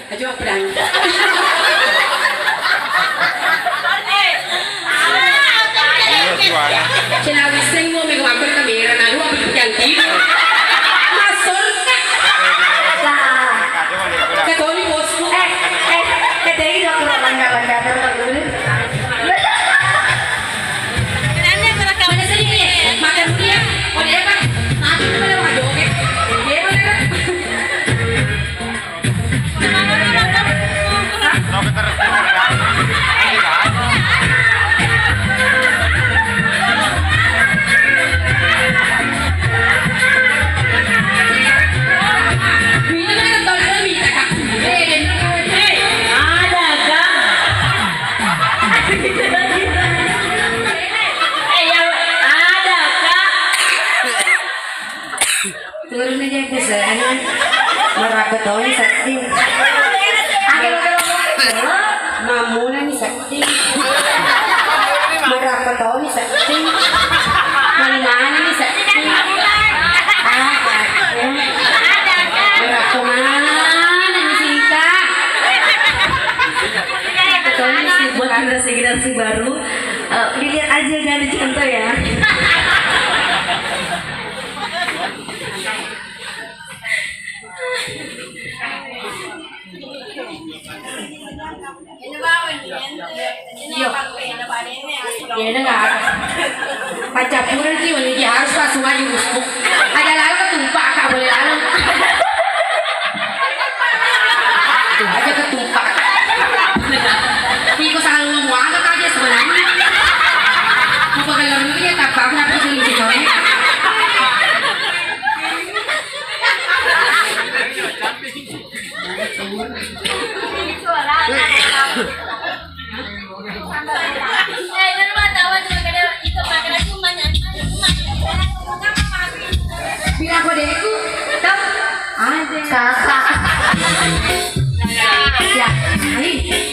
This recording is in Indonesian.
aja pedang. Sinabi sing mo may gawagod kamera na luwa ganti. Masol ka. Katoli bos mo. Kategi dok bangga terus dulu. Mana sini ni? Makan dulu ya. Boleh ya Pak? Nanti kita boleh makan oke. Iya boleh Pak. Turun aja ke sana. Merakatoni sakti. Mamuna ni sakti. Merakatoni sakti. Mana ni sakti. Merakamana ni Sita. Katoni sih buat generasi baru. Dilihat aja dari contoh ya. Ya udah nggak ada. Baca pura sih wanita harus langsung aja busuk. Ada lalu ketumpak kak boleh lalu. Aja ketumpak. Tapi kok salah ngomong apa tadi sebenarnya? Mau pakai lalu dia tak tahu kenapa sih ini. Bilang kodeku, tahu? Ada. Kakak. Ya, ini.